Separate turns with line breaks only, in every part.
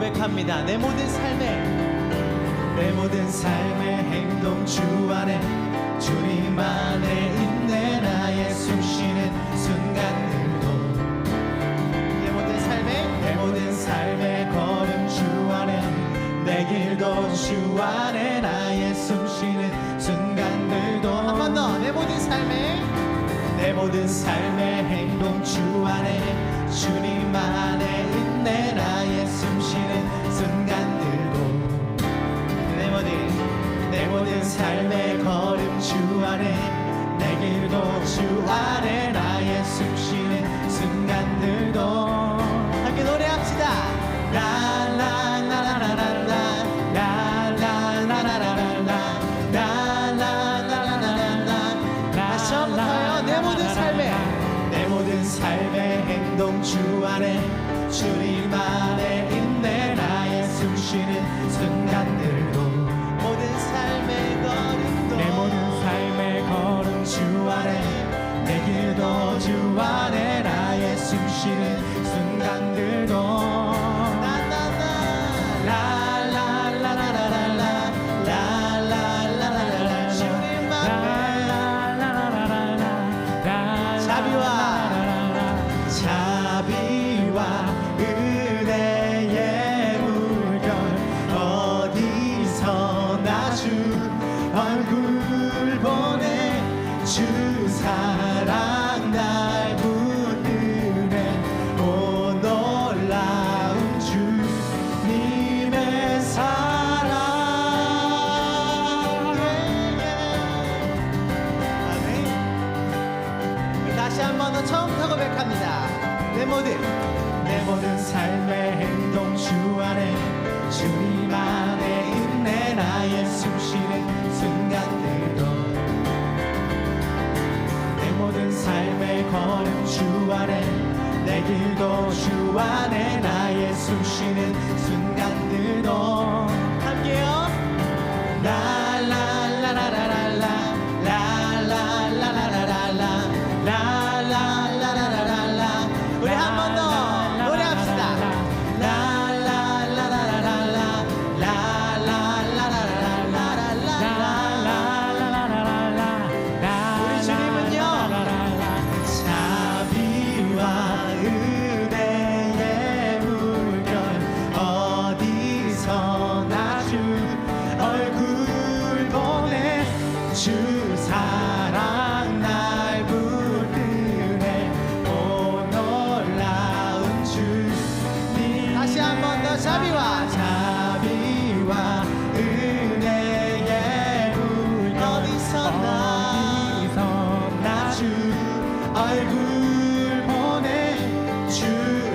고백합니다. 내 모든 삶의 행동 주 안에 주님 안에 있네. 나의 숨쉬는 순간들도 내 모든 삶의 걸음 주 안에 내 길도 주 안에 나의 숨쉬는 순간들도 한 번 더 내 모든 삶의 행동 주 안에 주님 안에 있네. 나의 숨쉬는 순간들도 내 모든 삶의 걸음 주 안에 내 길도 주 안에 나의 숨쉬는 순간들도 함께 노래합시다. 라라라라라라 라라라라라라 라라라라라라 다시 한번더요. 내 모든 삶의 행동 주 안에 주님 안에 있네. 나의 숨쉬는 순간들도 내 모든 삶의 걸음 주 안에 내 길도 주 안에 나의 숨쉬는 순간들도 자비와 은혜의 물결 어디서나 주 얼굴 보내 주 사랑 날 붙드네. 오 놀라운 주님의 사랑. 아멘. 다시 한 번 더 처음부터 고백합니다. 내 모든 삶의 행동 주 안에 주님 안에 있네. 나의 숨쉬는 순간들도 내 모든 삶의 걸음 주 안에 내 길도 주 안에 나의 숨쉬는 순간들도 함께요. 라라라라라라 라라라라라라 라라라라라라 우리 한 번 더 노래합시다. 라라라라라라 라라라라라라 우리 주님은요 자비와 은혜의 물결 어디서나 주 얼굴 보내 주 사랑 날 붙드네. 오 놀라운 주님. 다시 한 번 더 자비와 은혜의 물결 어디서나 주 얼굴 보내 주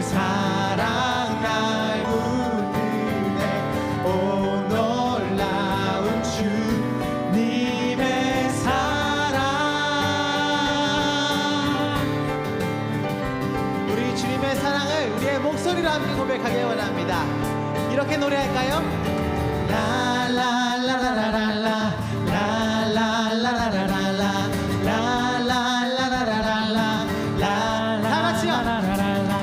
사랑 날 붙드네. 오 놀라운 주님의 사랑. 우리 주님의 사랑을 우리의 목소리로 함께 고백하길 원합니다. 이렇게 노래할까요? 라라라라라라 라라라라라라 라라라라라라 다 같이요. 라라라라라라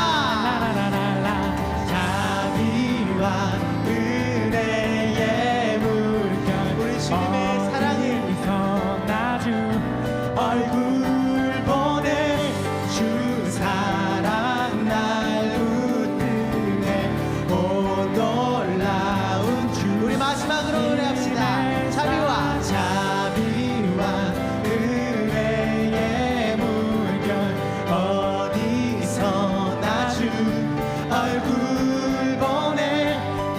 라라라라라라 자비와 은혜의 물결 우리 주님의 사랑을 얼굴 보내 주 사랑 날 붙드네. 오 놀라운 주. 우리 마지막으로 노래합시다. 자비와 은혜의 물결 어디서나 주 얼굴 보내 주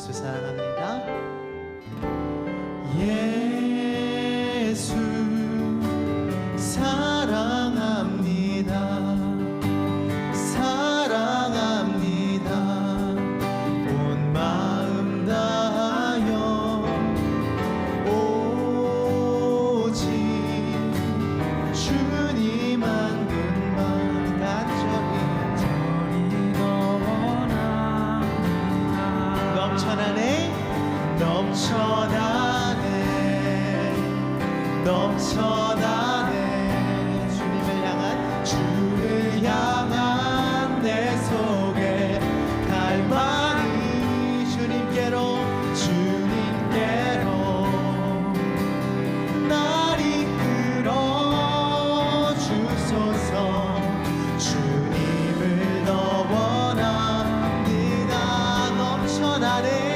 예수 사랑합니다. 예수 사랑합니다. 사랑합니다. 온 마음 다하여 오직 주님 한 분만 간절히 넘쳐나네 넘쳐나네 넘쳐나네 주를 향한 내 속에 갈망이 주님께로 날 이끌어 주소서. 주님을 더 원합니다. 넘쳐나네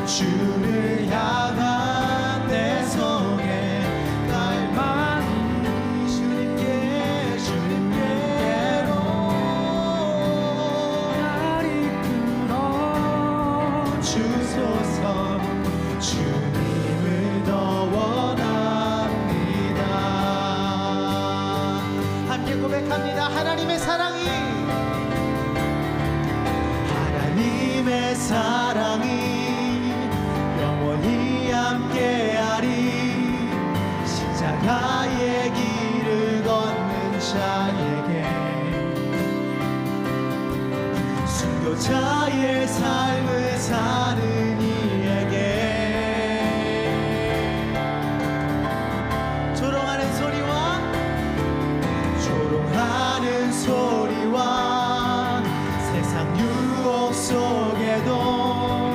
주를 향한 내 속에 갈망이 주님께로 날 이끌어 주소서. 주님을 더 원합니다. 함께 고백합니다. 하나님의 사랑이 영원히 함께하리. 십자가의 길을 걷는 자에게 순교자의 삶을 사는 이에게 조롱하는 소리와 세상 유혹 속에도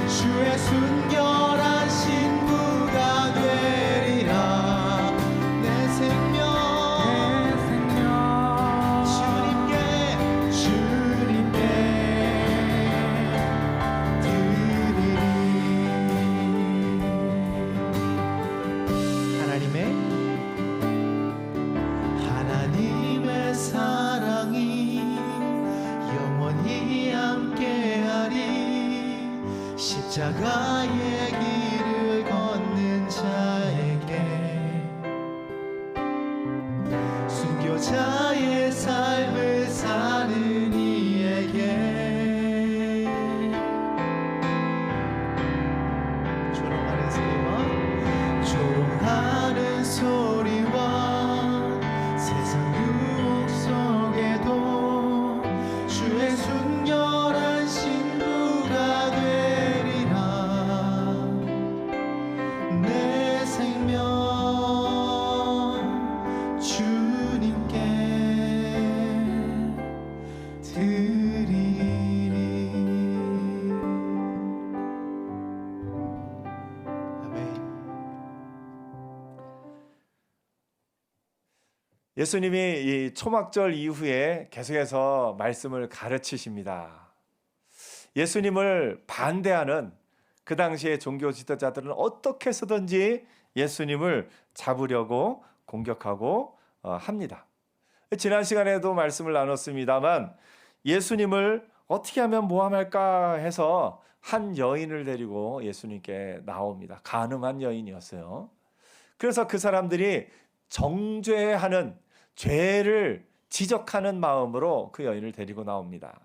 주의 순결한 신부가 되리라. 내 생명 주님께 드리리. 하나님의 사랑이 영원히 함께하리. 십자가의 길을 걷는 자에게 순교자의 삶을 사는 이에게 조롱하는 소리와 세상 유혹 속에도 주의 순결한 신부가 되리라. 내 생명 주님께 드리리. 아멘.
예수님이 이 초막절 이후에 계속해서 말씀을 가르치십니다. 예수님을 반대하는 그 당시의 종교 지도자들은 어떻게 해서든지 예수님을 잡으려고 공격하고 합니다. 지난 시간에도 말씀을 나눴습니다만 예수님을 어떻게 하면 모함할까 해서 한 여인을 데리고 예수님께 나옵니다. 간음한 여인이었어요. 그래서 그 사람들이 정죄하는, 죄를 지적하는 마음으로 그 여인을 데리고 나옵니다.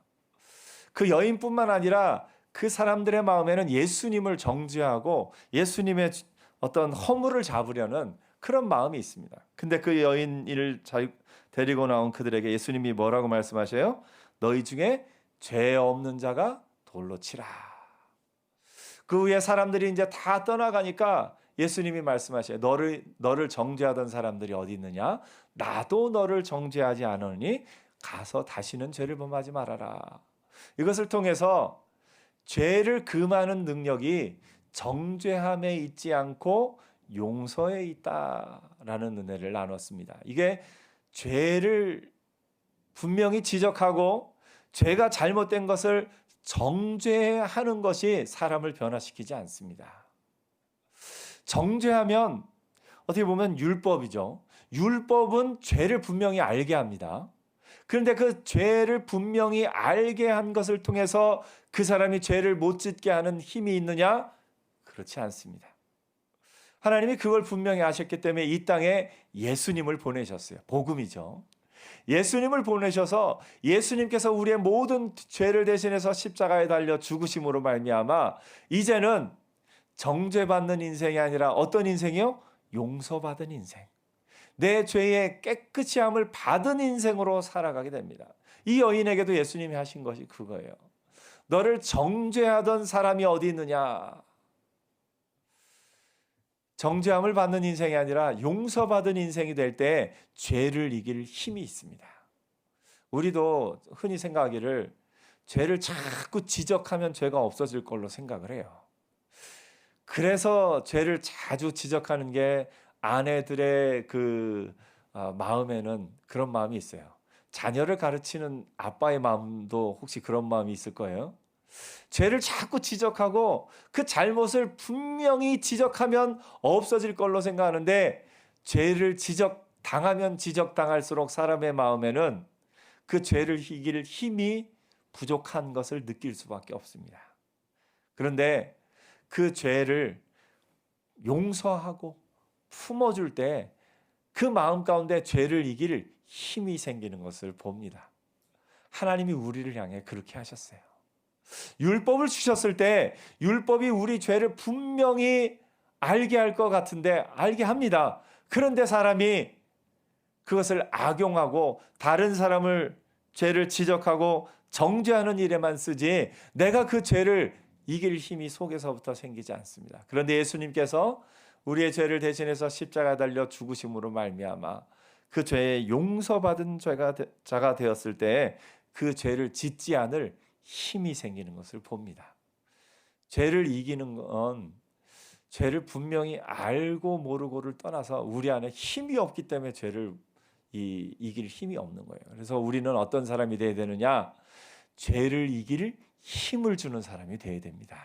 그 여인뿐만 아니라 그 사람들의 마음에는 예수님을 정죄하고 예수님의 어떤 허물을 잡으려는 그런 마음이 있습니다. 근데 그 여인을 데리고 나온 그들에게 예수님이 뭐라고 말씀하셔요? 너희 중에 죄 없는 자가 돌로 치라. 그 후에 사람들이 이제 다 떠나가니까 예수님이 말씀하셔요. 너를 정죄하던 사람들이 어디 있느냐? 나도 너를 정죄하지 않으니 가서 다시는 죄를 범하지 말아라. 이것을 통해서 죄를 금하는 능력이 정죄함에 있지 않고 용서에 있다라는 은혜를 나눴습니다. 이게 죄를 분명히 지적하고 죄가 잘못된 것을 정죄하는 것이 사람을 변화시키지 않습니다. 정죄하면 어떻게 보면 율법이죠. 율법은 죄를 분명히 알게 합니다. 그런데 그 죄를 분명히 알게 한 것을 통해서 그 사람이 죄를 못 짓게 하는 힘이 있느냐? 그렇지 않습니다. 하나님이 그걸 분명히 아셨기 때문에 이 땅에 예수님을 보내셨어요. 복음이죠. 예수님을 보내셔서 예수님께서 우리의 모든 죄를 대신해서 십자가에 달려 죽으심으로 말미암아 이제는 정죄받는 인생이 아니라 어떤 인생이요? 용서받은 인생. 내 죄의 깨끗이 함을 받은 인생으로 살아가게 됩니다. 이 여인에게도 예수님이 하신 것이 그거예요. 너를 정죄하던 사람이 어디 있느냐? 정죄함을 받는 인생이 아니라 용서받은 인생이 될 때 죄를 이길 힘이 있습니다. 우리도 흔히 생각하기를 죄를 자꾸 지적하면 죄가 없어질 걸로 생각을 해요. 그래서 죄를 자주 지적하는 게 아내들의 마음에는 그런 마음이 있어요. 자녀를 가르치는 아빠의 마음도 혹시 그런 마음이 있을 거예요. 죄를 자꾸 지적하고 그 잘못을 분명히 지적하면 없어질 걸로 생각하는데 죄를 지적당하면 지적당할수록 사람의 마음에는 그 죄를 이길 힘이 부족한 것을 느낄 수밖에 없습니다. 그런데 그 죄를 용서하고 품어줄 때 그 마음 가운데 죄를 이길 힘이 생기는 것을 봅니다. 하나님이 우리를 향해 그렇게 하셨어요. 율법을 주셨을 때 율법이 우리 죄를 분명히 알게 할 것 같은데 알게 합니다. 그런데 사람이 그것을 악용하고 다른 사람을 죄를 지적하고 정죄하는 일에만 쓰지 내가 그 죄를 이길 힘이 속에서부터 생기지 않습니다. 그런데 예수님께서 우리의 죄를 대신해서 십자가에 달려 죽으심으로 말미암아 그 죄의 용서받은 자가 되었을 때 그 죄를 짓지 않을 힘이 생기는 것을 봅니다. 죄를 이기는 건 죄를 분명히 알고 모르고를 떠나서 우리 안에 힘이 없기 때문에 죄를 이길 힘이 없는 거예요. 그래서 우리는 어떤 사람이 되어야 되느냐? 죄를 이길 힘을 주는 사람이 되어야 됩니다.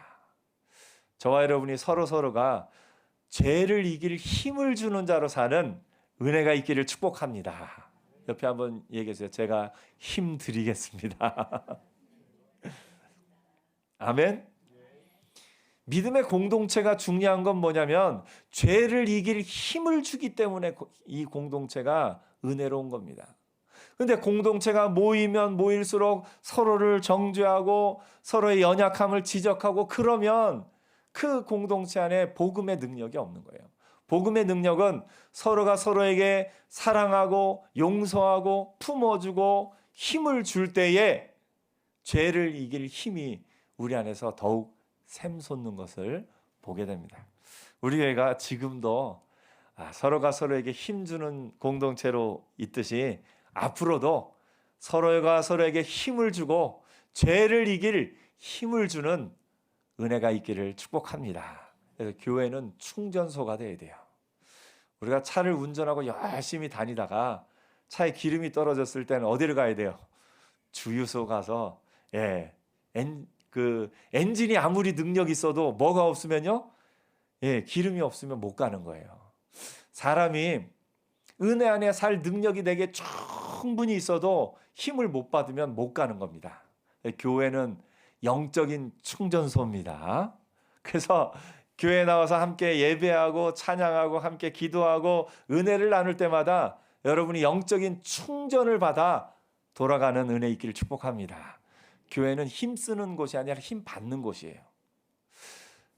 저와 여러분이 서로가 죄를 이길 힘을 주는 자로 사는 은혜가 있기를 축복합니다. 옆에 한번 얘기해 주세요. 제가 힘 드리겠습니다. 아멘. 믿음의 공동체가 중요한 건 뭐냐면 죄를 이길 힘을 주기 때문에 이 공동체가 은혜로운 겁니다. 그런데 공동체가 모이면 모일수록 서로를 정죄하고 서로의 연약함을 지적하고 그러면 그 공동체 안에 복음의 능력이 없는 거예요. 복음의 능력은 서로가 서로에게 사랑하고 용서하고 품어주고 힘을 줄 때에 죄를 이길 힘이 우리 안에서 더욱 샘솟는 것을 보게 됩니다. 우리 교회가 지금도 서로가 서로에게 힘주는 공동체로 있듯이 앞으로도 서로가 서로에게 힘을 주고 죄를 이길 힘을 주는 은혜가 있기를 축복합니다. 그래서 교회는 충전소가 돼야 돼요. 우리가 차를 운전하고 열심히 다니다가 차에 기름이 떨어졌을 때는 어디를 가야 돼요? 주유소 가서 엔진이 아무리 능력이 있어도 뭐가 없으면요? 기름이 없으면 못 가는 거예요. 사람이 은혜 안에 살 능력이 내게 충분히 있어도 힘을 못 받으면 못 가는 겁니다. 교회는 영적인 충전소입니다. 그래서 교회에 나와서 함께 예배하고 찬양하고 함께 기도하고 은혜를 나눌 때마다 여러분이 영적인 충전을 받아 돌아가는 은혜 있기를 축복합니다. 교회는 힘쓰는 곳이 아니라 힘 받는 곳이에요.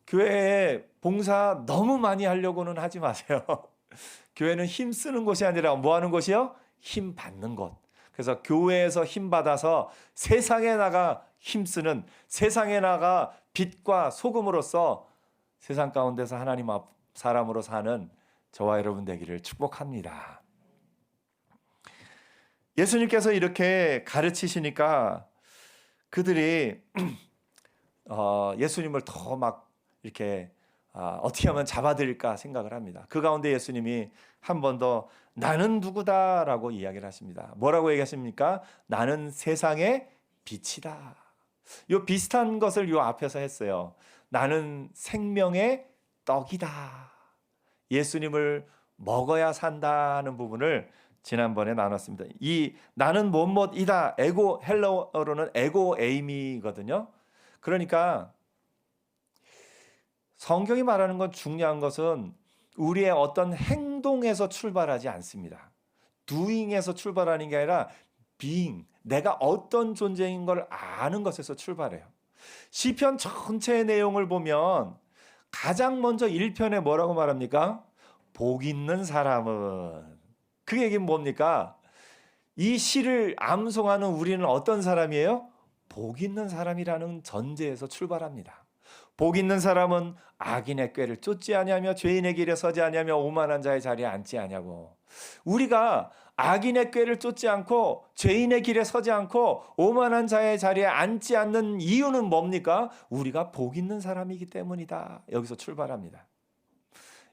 교회에 봉사 너무 많이 하려고는 하지 마세요. 교회는 힘쓰는 곳이 아니라 뭐 하는 곳이요? 힘 받는 곳. 그래서 교회에서 힘 받아서 세상에 나가 힘쓰는, 세상에 나가 빛과 소금으로서 세상 가운데서 하나님 앞 사람으로 사는 저와 여러분 되기를 축복합니다. 예수님께서 이렇게 가르치시니까 그들이 예수님을 더 막 이렇게 어떻게 하면 잡아들일까 생각을 합니다. 그 가운데 예수님이 한 번 더 나는 누구다라고 이야기를 하십니다. 뭐라고 얘기하십니까? 나는 세상의 빛이다. 요 비슷한 것을 요 앞에서 했어요. 나는 생명의 떡이다. 예수님을 먹어야 산다는 부분을 지난번에 나눴습니다. 이 나는 뭐뭐이다. 에고 헬러어로는 에고 에이미거든요. 그러니까 성경이 말하는 건 중요한 것은 우리의 어떤 행동에서 출발하지 않습니다. doing에서 출발하는 게 아니라 being, 내가 어떤 존재인 걸 아는 것에서 출발해요. 시편 전체의 내용을 보면 가장 먼저 1편에 뭐라고 말합니까? 복 있는 사람은. 그 얘기는 뭡니까? 이 시를 암송하는 우리는 어떤 사람이에요? 복 있는 사람이라는 전제에서 출발합니다. 복 있는 사람은 악인의 꾀를 쫓지 아니하며 죄인의 길에 서지 아니하며 오만한 자의 자리에 앉지 아니하고. 우리가 악인의 꾀를 쫓지 않고 죄인의 길에 서지 않고 오만한 자의 자리에 앉지 않는 이유는 뭡니까? 우리가 복 있는 사람이기 때문이다. 여기서 출발합니다.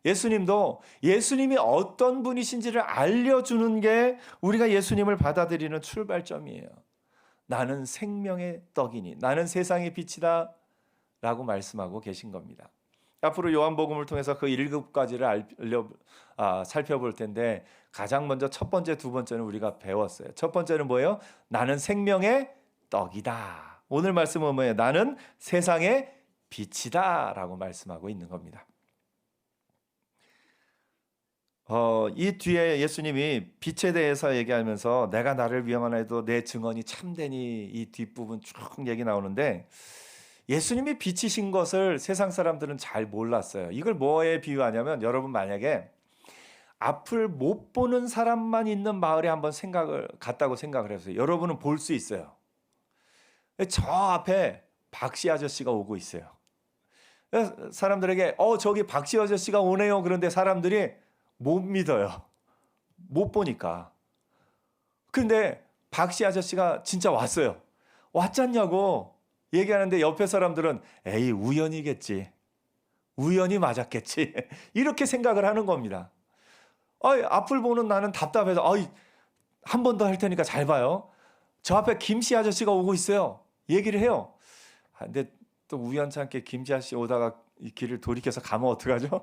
예수님도 예수님이 어떤 분이신지를 알려주는 게 우리가 예수님을 받아들이는 출발점이에요. 나는 생명의 떡이니 나는 세상의 빛이다 라고 말씀하고 계신 겁니다. 앞으로 요한복음을 통해서 그 7가지를 살펴볼 텐데 가장 먼저 첫 번째, 두 번째는 우리가 배웠어요. 첫 번째는 뭐예요? 나는 생명의 떡이다. 오늘 말씀은 뭐예요? 나는 세상의 빛이다 라고 말씀하고 있는 겁니다. 이 뒤에 예수님이 빛에 대해서 얘기하면서 내가 나를 위험하나 해도 내 증언이 참되니 이 뒷부분 쭉 얘기 나오는데 예수님이 빛이신 것을 세상 사람들은 잘 몰랐어요. 이걸 뭐에 비유하냐면 여러분 만약에 앞을 못 보는 사람만 있는 마을에 한번 갔다고 생각을 해보세요. 여러분은 볼 수 있어요. 저 앞에 박씨 아저씨가 오고 있어요. 사람들에게 저기 박씨 아저씨가 오네요. 그런데 사람들이 못 믿어요. 못 보니까. 근데 박씨 아저씨가 진짜 왔어요. 왔잖냐고 얘기하는데 옆에 사람들은 에이 우연이겠지. 우연히 맞았겠지. 이렇게 생각을 하는 겁니다. 앞을 보는 나는 답답해서 한 번 더 할 테니까 잘 봐요. 저 앞에 김씨 아저씨가 오고 있어요. 얘기를 해요. 근데 또 우연찮게 김씨 아저씨 오다가 이 길을 돌이켜서 가면 어떡하죠?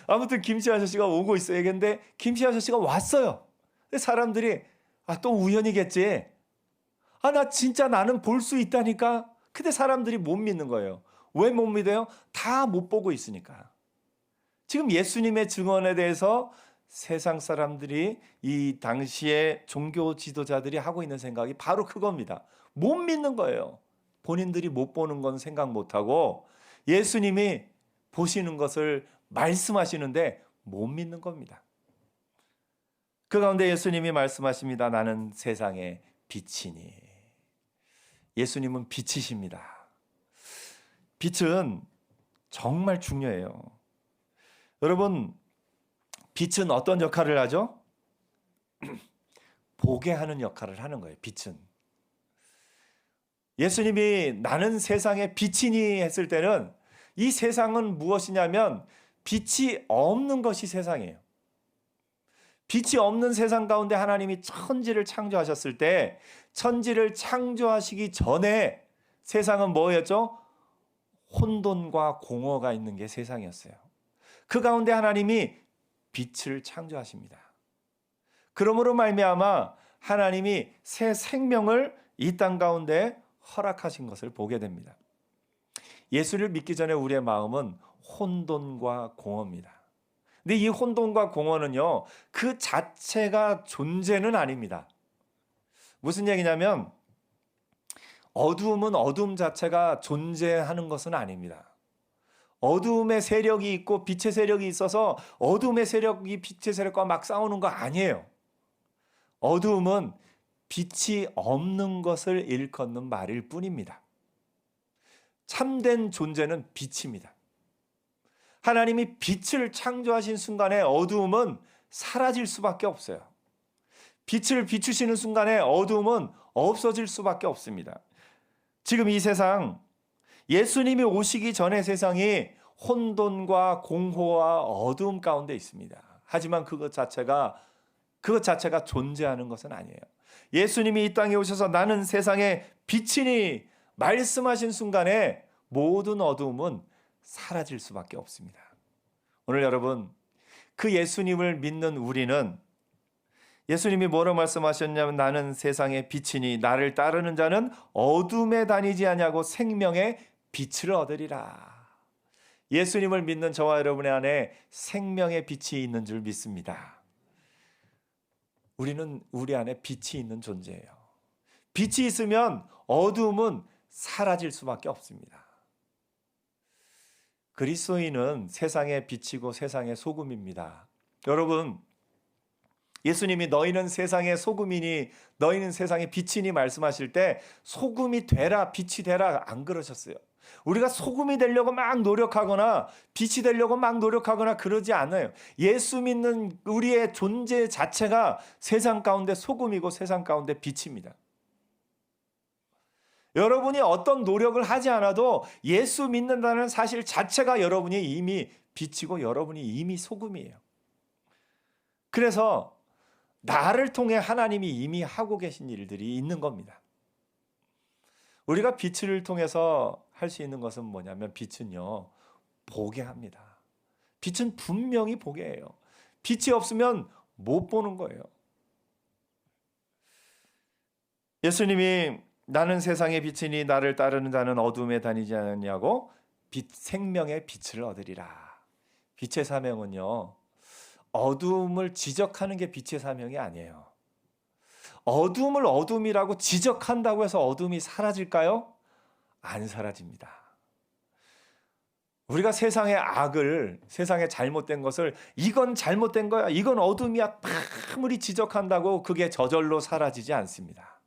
아무튼 김씨 아저씨가 오고 있어요. 근데 김씨 아저씨가 왔어요. 근데 사람들이 또 우연이겠지. 나 진짜 나는 볼 수 있다니까. 근데 사람들이 못 믿는 거예요. 왜 못 믿어요? 다 못 보고 있으니까. 지금 예수님의 증언에 대해서 세상 사람들이 이 당시에 종교 지도자들이 하고 있는 생각이 바로 그겁니다. 못 믿는 거예요. 본인들이 못 보는 건 생각 못하고 예수님이 보시는 것을 말씀하시는데 못 믿는 겁니다. 그 가운데 예수님이 말씀하십니다. 나는 세상의 빛이니. 예수님은 빛이십니다. 빛은 정말 중요해요. 여러분, 빛은 어떤 역할을 하죠? 보게 하는 역할을 하는 거예요. 빛은. 예수님이 나는 세상의 빛이니 했을 때는 이 세상은 무엇이냐면 빛이 없는 것이 세상이에요. 빛이 없는 세상 가운데 하나님이 천지를 창조하셨을 때 천지를 창조하시기 전에 세상은 뭐였죠? 혼돈과 공허가 있는 게 세상이었어요. 그 가운데 하나님이 빛을 창조하십니다. 그러므로 말미암아 하나님이 새 생명을 이 땅 가운데 허락하신 것을 보게 됩니다. 예수를 믿기 전에 우리의 마음은 혼돈과 공허입니다. 근데 이 혼돈과 공허는요, 그 자체가 존재는 아닙니다. 무슨 얘기냐면 어두움은 어두움 자체가 존재하는 것은 아닙니다. 어두움의 세력이 있고 빛의 세력이 있어서 어두움의 세력이 빛의 세력과 막 싸우는 거 아니에요. 어두움은 빛이 없는 것을 일컫는 말일 뿐입니다. 참된 존재는 빛입니다. 하나님이 빛을 창조하신 순간에 어두움은 사라질 수밖에 없어요. 빛을 비추시는 순간에 어두움은 없어질 수밖에 없습니다. 지금 이 세상, 예수님이 오시기 전의 세상이 혼돈과 공허와 어두움 가운데 있습니다. 하지만 그것 자체가 존재하는 것은 아니에요. 예수님이 이 땅에 오셔서 나는 세상의 빛이니 말씀하신 순간에 모든 어두움은 사라질 수밖에 없습니다. 오늘 여러분, 그 예수님을 믿는 우리는 예수님이 뭐라고 말씀하셨냐면 나는 세상의 빛이니 나를 따르는 자는 어둠에 다니지 아니하고 생명의 빛을 얻으리라. 예수님을 믿는 저와 여러분의 안에 생명의 빛이 있는 줄 믿습니다. 우리는 우리 안에 빛이 있는 존재예요. 빛이 있으면 어둠은 사라질 수밖에 없습니다. 그리스도인은 세상의 빛이고 세상의 소금입니다. 여러분, 예수님이 너희는 세상의 소금이니 너희는 세상의 빛이니 말씀하실 때 소금이 되라 빛이 되라 안 그러셨어요. 우리가 소금이 되려고 막 노력하거나 빛이 되려고 막 노력하거나 그러지 않아요. 예수 믿는 우리의 존재 자체가 세상 가운데 소금이고 세상 가운데 빛입니다. 여러분이 어떤 노력을 하지 않아도 예수 믿는다는 사실 자체가 여러분이 이미 빛이고 여러분이 이미 소금이에요. 그래서 나를 통해 하나님이 이미 하고 계신 일들이 있는 겁니다. 우리가 빛을 통해서 할 수 있는 것은 뭐냐면 빛은요, 보게 합니다. 빛은 분명히 보게 해요. 빛이 없으면 못 보는 거예요. 예수님이 나는 세상의 빛이니 나를 따르는 자는 어둠에 다니지 않느냐고 생명의 빛을 얻으리라. 빛의 사명은요, 어둠을 지적하는 게 빛의 사명이 아니에요. 어둠을 어둠이라고 지적한다고 해서 어둠이 사라질까요? 안 사라집니다. 우리가 세상의 악을, 세상의 잘못된 것을 이건 잘못된 거야, 이건 어둠이야 아무리 지적한다고 그게 저절로 사라지지 않습니다.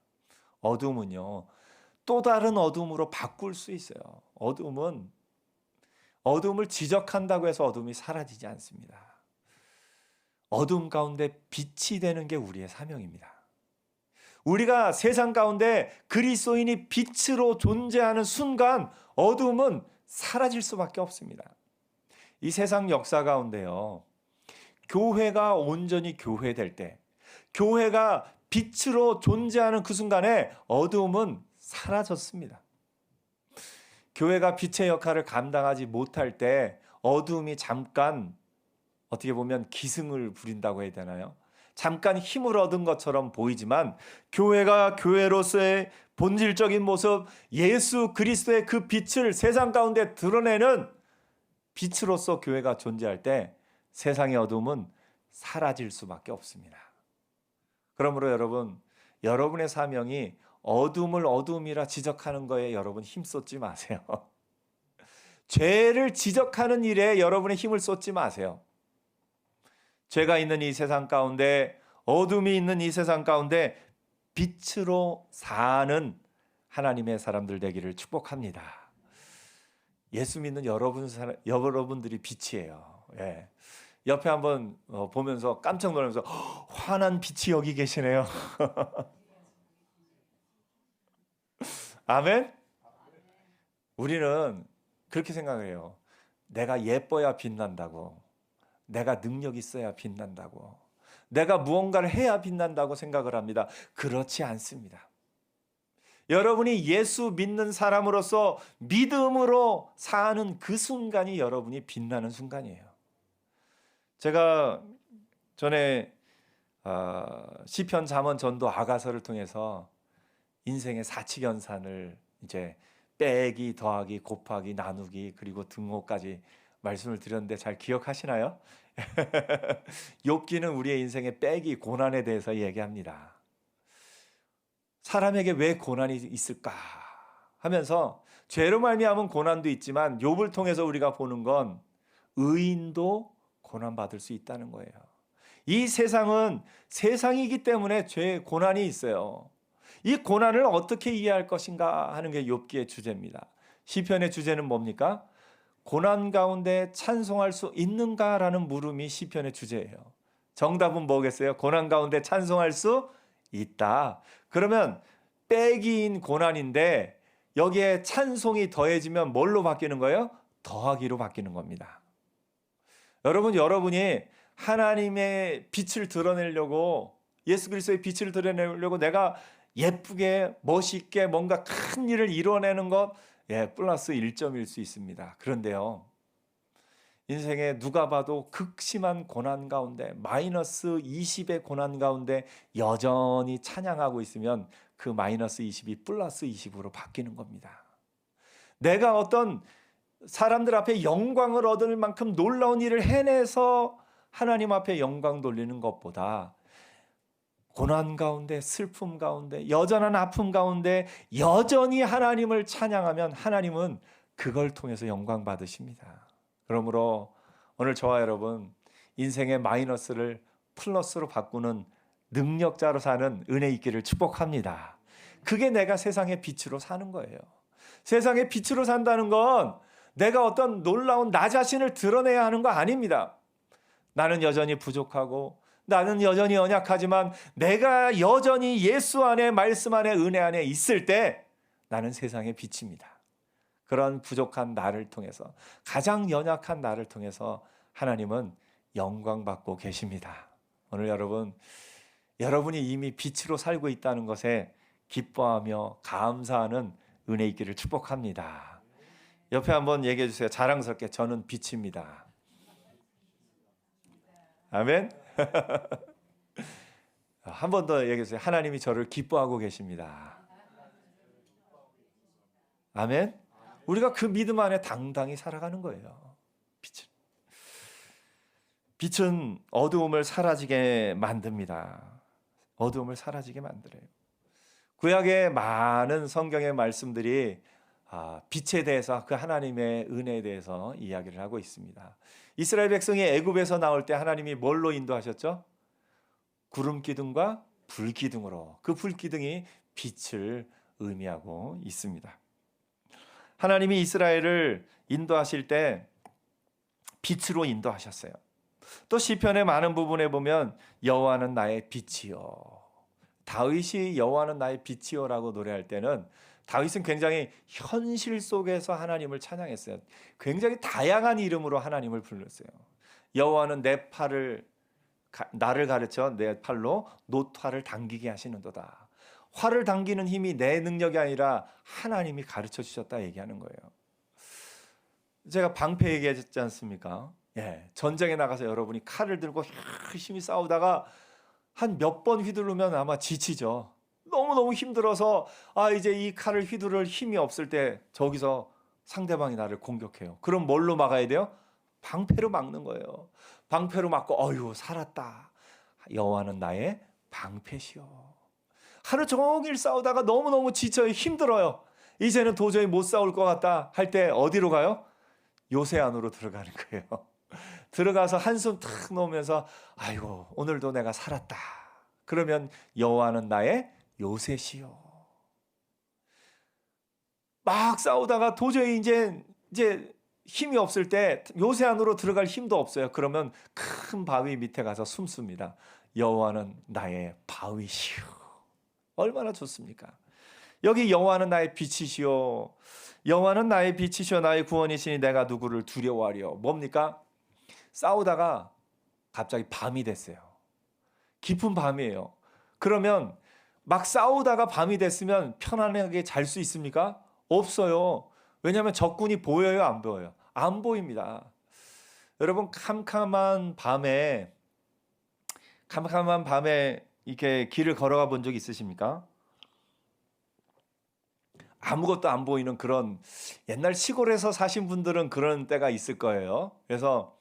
어둠은요, 또 다른 어둠으로 바꿀 수 있어요. 어둠을 지적한다고 해서 어둠이 사라지지 않습니다. 어둠 가운데 빛이 되는 게 우리의 사명입니다. 우리가 세상 가운데 그리스도인이 빛으로 존재하는 순간 어둠은 사라질 수밖에 없습니다. 이 세상 역사 가운데요, 교회가 온전히 교회될 때, 교회가 빛으로 존재하는 그 순간에 어둠은 사라졌습니다. 교회가 빛의 역할을 감당하지 못할 때 어둠이 잠깐 어떻게 보면 기승을 부린다고 해야 되나요? 잠깐 힘을 얻은 것처럼 보이지만 교회가 교회로서의 본질적인 모습, 예수 그리스도의 그 빛을 세상 가운데 드러내는 빛으로서 교회가 존재할 때 세상의 어둠은 사라질 수밖에 없습니다. 그러므로 여러분, 여러분의 사명이 어둠을 어둠이라 지적하는 거에 여러분 힘 쏟지 마세요. 죄를 지적하는 일에 여러분의 힘을 쏟지 마세요. 죄가 있는 이 세상 가운데, 어둠이 있는 이 세상 가운데 빛으로 사는 하나님의 사람들 되기를 축복합니다. 예수 믿는 여러분들이 빛이에요. 예. 옆에 한번 보면서 깜짝 놀라면서 환한 빛이 여기 계시네요. 아멘? 우리는 그렇게 생각해요. 내가 예뻐야 빛난다고, 내가 능력 있어야 빛난다고, 내가 무언가를 해야 빛난다고 생각을 합니다. 그렇지 않습니다. 여러분이 예수 믿는 사람으로서 믿음으로 사는 그 순간이 여러분이 빛나는 순간이에요. 제가 전에 시편, 잠언, 전도, 아가서를 통해서 인생의 사칙연산을 이제 빼기, 더하기, 곱하기, 나누기, 그리고 등호까지 말씀을 드렸는데 잘 기억하시나요? 욥기는 우리의 인생의 빼기, 고난에 대해서 얘기합니다. 사람에게 왜 고난이 있을까 하면서 죄로 말미암은 고난도 있지만 욥을 통해서 우리가 보는 건 의인도 고난받을 수 있다는 거예요. 이 세상은 세상이기 때문에 고난이 있어요. 이 고난을 어떻게 이해할 것인가 하는 게 욥기의 주제입니다. 시편의 주제는 뭡니까? 고난 가운데 찬송할 수 있는가라는 물음이 시편의 주제예요. 정답은 뭐겠어요? 고난 가운데 찬송할 수 있다. 그러면 빼기인 고난인데 여기에 찬송이 더해지면 뭘로 바뀌는 거예요? 더하기로 바뀌는 겁니다. 여러분이 하나님의 빛을 드러내려고, 예수 그리스도의 빛을 드러내려고 내가 예쁘게 멋있게 뭔가 큰 일을 이뤄내는 것, 플러스 1점일 수 있습니다. 그런데요, 인생에 누가 봐도 극심한 고난 가운데 마이너스 20의 고난 가운데 여전히 찬양하고 있으면 그 마이너스 20이 플러스 20으로 바뀌는 겁니다. 내가 어떤 사람들 앞에 영광을 얻을 만큼 놀라운 일을 해내서 하나님 앞에 영광 돌리는 것보다 고난 가운데, 슬픔 가운데, 여전한 아픔 가운데 여전히 하나님을 찬양하면 하나님은 그걸 통해서 영광 받으십니다. 그러므로 오늘 저와 여러분 인생의 마이너스를 플러스로 바꾸는 능력자로 사는 은혜 있기를 축복합니다. 그게 내가 세상의 빛으로 사는 거예요. 세상의 빛으로 산다는 건 내가 어떤 놀라운 나 자신을 드러내야 하는 거 아닙니다. 나는 여전히 부족하고 나는 여전히 연약하지만 내가 여전히 예수 안에, 말씀 안에, 은혜 안에 있을 때 나는 세상의 빛입니다. 그런 부족한 나를 통해서, 가장 연약한 나를 통해서 하나님은 영광 받고 계십니다. 오늘 여러분이 이미 빛으로 살고 있다는 것에 기뻐하며 감사하는 은혜 있기를 축복합니다. 옆에 한번 얘기해 주세요. 자랑스럽게 저는 빛입니다. 아멘. 한 번 더 얘기해 주세요. 하나님이 저를 기뻐하고 계십니다. 아멘. 우리가 그 믿음 안에 당당히 살아가는 거예요. 빛은 어두움을 사라지게 만듭니다. 어두움을 사라지게 만들어요. 구약의 많은 성경의 말씀들이 빛에 대해서, 그 하나님의 은혜에 대해서 이야기를 하고 있습니다. 이스라엘 백성이 애굽에서 나올 때 하나님이 뭘로 인도하셨죠? 구름 기둥과 불 기둥으로. 그 불 기둥이 빛을 의미하고 있습니다. 하나님이 이스라엘을 인도하실 때 빛으로 인도하셨어요. 또 시편의 많은 부분에 보면 여호와는 나의 빛이요. 다윗이 여호와는 나의 빛이요라고 노래할 때는 다윗은 굉장히 현실 속에서 하나님을 찬양했어요. 굉장히 다양한 이름으로 하나님을 불렀어요. 여호와는 나를 가르쳐 내 팔로 노화를 당기게 하시는도다. 활을 당기는 힘이 내 능력이 아니라 하나님이 가르쳐 주셨다 얘기하는 거예요. 제가 방패 얘기했지 않습니까? 전쟁에 나가서 여러분이 칼을 들고 열심히 싸우다가 한 몇 번 휘두르면 아마 지치죠. 너무너무 힘들어서 이제 이 칼을 휘두를 힘이 없을 때 저기서 상대방이 나를 공격해요. 그럼 뭘로 막아야 돼요? 방패로 막는 거예요. 방패로 막고 어휴 살았다. 여호와는 나의 방패시오. 하루 종일 싸우다가 너무너무 지쳐요. 힘들어요. 이제는 도저히 못 싸울 것 같다 할 때 어디로 가요? 요새 안으로 들어가는 거예요. 들어가서 한숨 탁 놓으면서 아이고 오늘도 내가 살았다. 그러면 여호와는 나의 요새시요. 막 싸우다가 도저히 이제 힘이 없을 때 요새 안으로 들어갈 힘도 없어요. 그러면 큰 바위 밑에 가서 숨습니다. 여호와는 나의 바위시요. 얼마나 좋습니까? 여기 여호와는 나의 빛이시요. 여호와는 나의 빛이시요 나의 구원이시니 내가 누구를 두려워하리요. 뭡니까? 싸우다가 갑자기 밤이 됐어요. 깊은 밤이에요. 그러면 막 싸우다가 밤이 됐으면 편안하게 잘 수 있습니까? 없어요. 왜냐하면 적군이 보여요, 안 보여요? 안 보입니다. 여러분 캄캄한 밤에 이렇게 길을 걸어가 본 적 있으십니까? 아무것도 안 보이는 그런, 옛날 시골에서 사신 분들은 그런 때가 있을 거예요. 그래서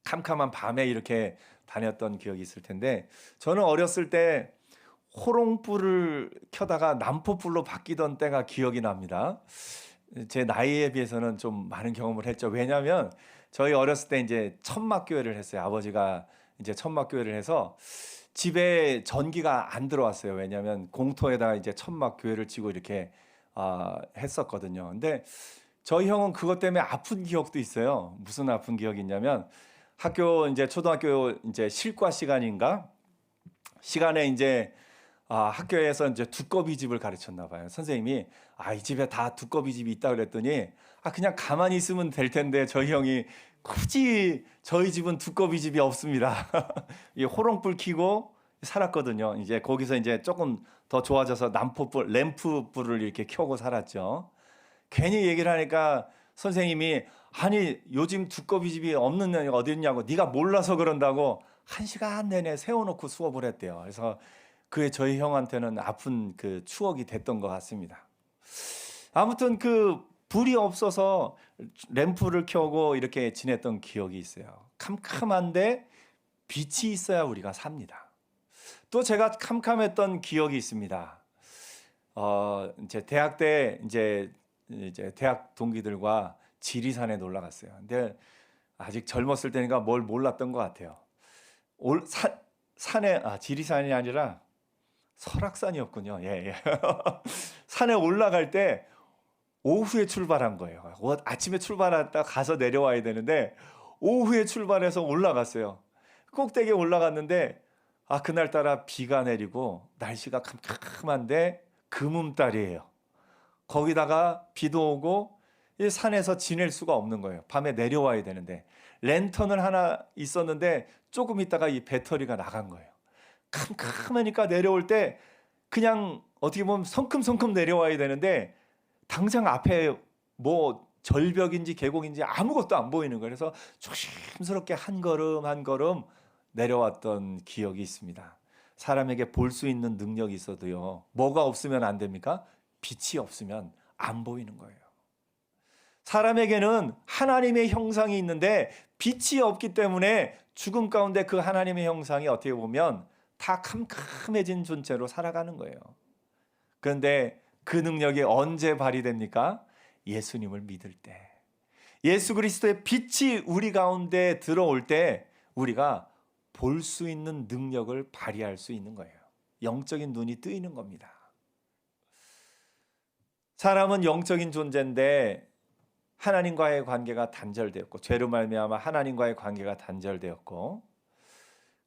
캄캄한 밤에 이렇게 다녔던 기억이 있을 텐데, 저는 어렸을 때 호롱불을 켜다가 난포불로 바뀌던 때가 기억이 납니다. 제 나이에 비해서는 좀 많은 경험을 했죠. 왜냐하면 저희 어렸을 때 이제 천막교회를 했어요. 아버지가 이제 천막교회를 해서 집에 전기가 안 들어왔어요. 왜냐하면 공터에다가 이제 천막교회를 치고 이렇게 했었거든요. 근데 저희 형은 그것 때문에 아픈 기억도 있어요. 무슨 아픈 기억이 있냐면, 초등학교 이제 실과 시간인가? 시간에 이제 학교에서 이제 두꺼비 집을 가르쳤나 봐요. 선생님이 이 집에 다 두꺼비 집이 있다 그랬더니 그냥 가만히 있으면 될 텐데 저희 형이 굳이 저희 집은 두꺼비 집이 없습니다. 이 호롱불 켜고 살았거든요. 이제 거기서 이제 조금 더 좋아져서 램프불을 이렇게 켜고 살았죠. 괜히 얘기를 하니까 선생님이 아니 요즘 두꺼비 집이 없는 년이 어디 있냐고, 네가 몰라서 그런다고 1시간 내내 세워놓고 수업을 했대요. 그래서 그게 저희 형한테는 아픈 그 추억이 됐던 것 같습니다. 아무튼 그 불이 없어서 램프를 켜고 이렇게 지냈던 기억이 있어요. 캄캄한데 빛이 있어야 우리가 삽니다. 또 제가 캄캄했던 기억이 있습니다. 이제 대학 때 이제 대학 동기들과 지리산에 놀러 갔어요. 근데 아직 젊었을 때니까 뭘 몰랐던 것 같아요. 산에 지리산이 아니라 설악산이었군요. 예, 예. 산에 올라갈 때 오후에 출발한 거예요. 아침에 출발했다 가서 내려와야 되는데 오후에 출발해서 올라갔어요. 꼭대기에 올라갔는데 그날따라 비가 내리고 날씨가 캄캄한데 금음달이에요. 거기다가 비도 오고 이 산에서 지낼 수가 없는 거예요. 밤에 내려와야 되는데 랜턴을 하나 있었는데 조금 있다가 이 배터리가 나간 거예요. 캄캄하니까 내려올 때 그냥 어떻게 보면 성큼성큼 내려와야 되는데 당장 앞에 뭐 절벽인지 계곡인지 아무것도 안 보이는 거예요. 그래서 조심스럽게 한 걸음 한 걸음 내려왔던 기억이 있습니다. 사람에게 볼 수 있는 능력이 있어도요, 뭐가 없으면 안 됩니까? 빛이 없으면 안 보이는 거예요. 사람에게는 하나님의 형상이 있는데 빛이 없기 때문에 죽음 가운데 그 하나님의 형상이 어떻게 보면 다 캄캄해진 존재로 살아가는 거예요. 그런데 그 능력이 언제 발휘됩니까? 예수님을 믿을 때. 예수 그리스도의 빛이 우리 가운데 들어올 때 우리가 볼 수 있는 능력을 발휘할 수 있는 거예요. 영적인 눈이 뜨이는 겁니다. 사람은 영적인 존재인데 하나님과의 관계가 단절되었고, 죄로 말미암아 하나님과의 관계가 단절되었고,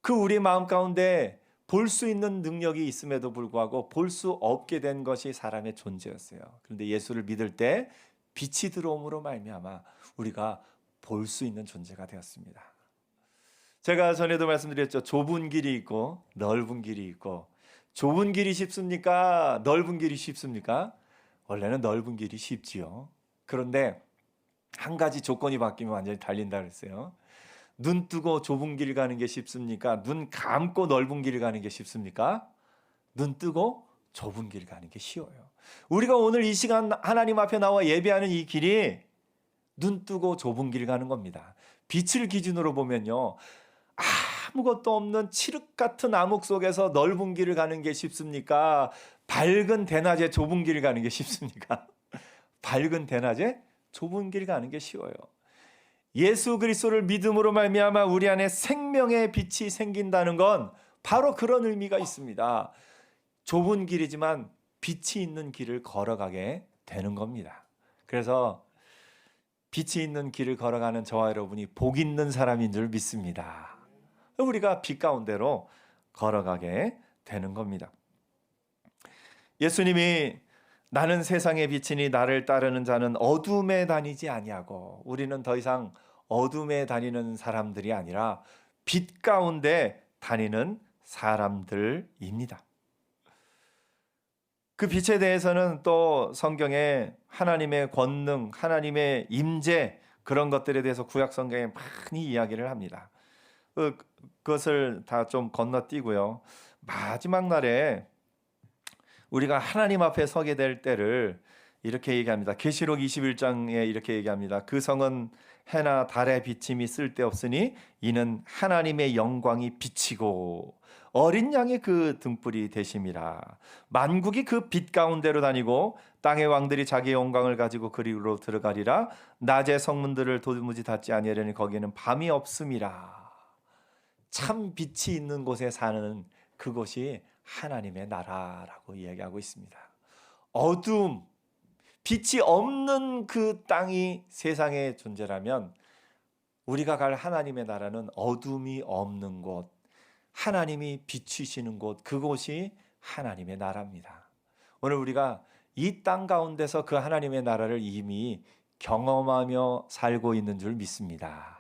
그 우리 마음 가운데 볼 수 있는 능력이 있음에도 불구하고 볼 수 없게 된 것이 사람의 존재였어요. 그런데 예수를 믿을 때 빛이 들어옴으로 말미암아 우리가 볼 수 있는 존재가 되었습니다. 제가 전에도 말씀드렸죠. 좁은 길이 있고 넓은 길이 있고, 좁은 길이 쉽습니까? 넓은 길이 쉽습니까? 원래는 넓은 길이 쉽지요. 그런데 한 가지 조건이 바뀌면 완전히 달린다 그랬어요. 눈 뜨고 좁은 길 가는 게 쉽습니까? 눈 감고 넓은 길 가는 게 쉽습니까? 눈 뜨고 좁은 길 가는 게 쉬워요. 우리가 오늘 이 시간 하나님 앞에 나와 예배하는 이 길이 눈 뜨고 좁은 길 가는 겁니다. 빛을 기준으로 보면요, 아무것도 없는 칠흑 같은 암흑 속에서 넓은 길을 가는 게 쉽습니까? 밝은 대낮에 좁은 길을 가는 게 쉽습니까? 밝은 대낮에 좁은 길 가는 게 쉬워요. 예수 그리스도를 믿음으로 말미암아 우리 안에 생명의 빛이 생긴다는 건 바로 그런 의미가 있습니다. 좁은 길이지만 빛이 있는 길을 걸어가게 되는 겁니다. 그래서 빛이 있는 길을 걸어가는 저와 여러분이 복 있는 사람인 줄 믿습니다. 우리가 빛 가운데로 걸어가게 되는 겁니다. 예수님이 나는 세상의 빛이니 나를 따르는 자는 어둠에 다니지 아니하고, 우리는 더 이상 어둠에 다니는 사람들이 아니라 빛 가운데 다니는 사람들입니다. 그 빛에 대해서는 또 성경에 하나님의 권능, 하나님의 임재, 그런 것들에 대해서 구약 성경에 많이 이야기를 합니다. 그것을 다 좀 건너뛰고요, 마지막 날에 우리가 하나님 앞에 서게 될 때를 이렇게 얘기합니다. 계시록 21장에 이렇게 얘기합니다. 그 성은 해나 달의 비침이 쓸데없으니 이는 하나님의 영광이 비치고 어린 양의 그 등불이 되심이라. 만국이 그 빛 가운데로 다니고 땅의 왕들이 자기의 영광을 가지고 그리로 들어가리라. 낮의 성문들을 도무지 닫지 아니하려니 거기에는 밤이 없음이라. 참 빛이 있는 곳에 사는 그곳이 하나님의 나라라고 이야기하고 있습니다. 어둠, 빛이 없는 그 땅이 세상의 존재라면 우리가 갈 하나님의 나라는 어둠이 없는 곳, 하나님이 비추시는 곳, 그곳이 하나님의 나라입니다. 오늘 우리가 이 땅 가운데서 그 하나님의 나라를 이미 경험하며 살고 있는 줄 믿습니다.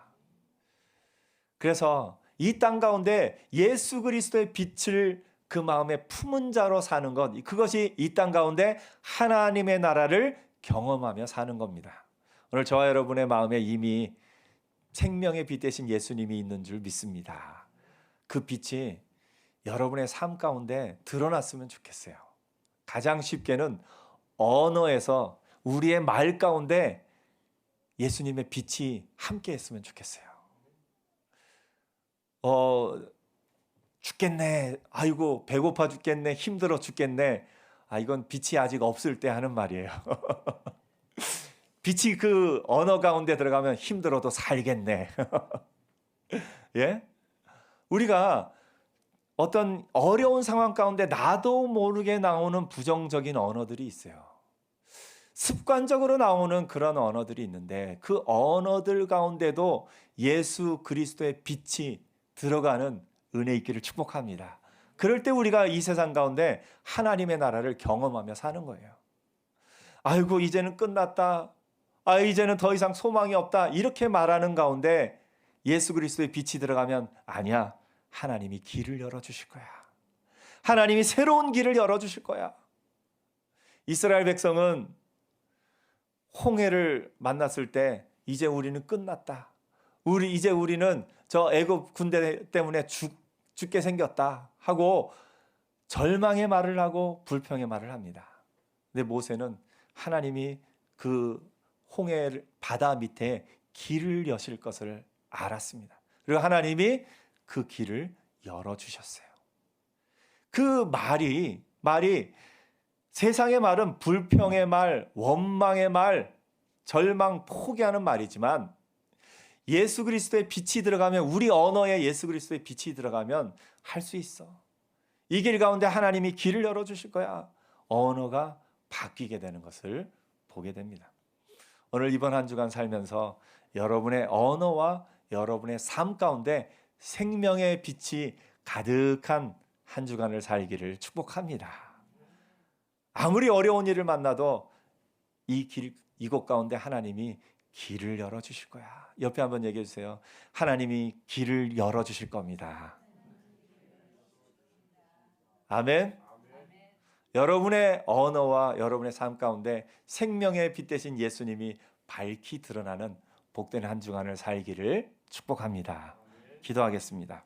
그래서 이 땅 가운데 예수 그리스도의 빛을 그 마음에 품은 자로 사는 것, 그것이 이 땅 가운데 하나님의 나라를 경험하며 사는 겁니다. 오늘 저와 여러분의 마음에 이미 생명의 빛 대신 예수님이 있는 줄 믿습니다. 그 빛이 여러분의 삶 가운데 드러났으면 좋겠어요. 가장 쉽게는 언어에서 우리의 말 가운데 예수님의 빛이 함께 했으면 좋겠어요. 죽겠네. 아이고, 배고파 죽겠네. 힘들어 죽겠네. 이건 빛이 아직 없을 때 하는 말이에요. 빛이 그 언어 가운데 들어가면 힘들어도 살겠네. 예? 우리가 어떤 어려운 상황 가운데 나도 모르게 나오는 부정적인 언어들이 있어요. 습관적으로 나오는 그런 언어들이 있는데 그 언어들 가운데도 예수 그리스도의 빛이 들어가는 은혜 있기를 축복합니다. 그럴 때 우리가 이 세상 가운데 하나님의 나라를 경험하며 사는 거예요. 아이고, 이제는 끝났다. 이제는 더 이상 소망이 없다. 이렇게 말하는 가운데 예수 그리스도의 빛이 들어가면 아니야. 하나님이 길을 열어주실 거야. 하나님이 새로운 길을 열어주실 거야. 이스라엘 백성은 홍해를 만났을 때 이제 우리는 끝났다. 이제 우리는 저 애굽 군대 때문에 죽게 생겼다 하고 절망의 말을 하고 불평의 말을 합니다. 근데 모세는 하나님이 그 홍해 바다 밑에 길을 여실 것을 알았습니다. 그리고 하나님이 그 길을 열어주셨어요. 그 말이 세상의 말은 불평의 말, 원망의 말, 절망, 포기하는 말이지만 예수 그리스도의 빛이 들어가면, 우리 언어에 예수 그리스도의 빛이 들어가면 할 수 있어. 이 길 가운데 하나님이 길을 열어주실 거야. 언어가 바뀌게 되는 것을 보게 됩니다. 오늘 이번 한 주간 살면서 여러분의 언어와 여러분의 삶 가운데 생명의 빛이 가득한 한 주간을 살기를 축복합니다. 아무리 어려운 일을 만나도 이곳 가운데 하나님이 길을 열어주실 거야. 옆에 한번 얘기해 주세요. 하나님이 길을 열어주실 겁니다. 아멘. 여러분의 언어와 여러분의 삶 가운데 생명의 빛 대신 예수님이 밝히 드러나는 복된 한 주간을 살기를 축복합니다. 기도하겠습니다.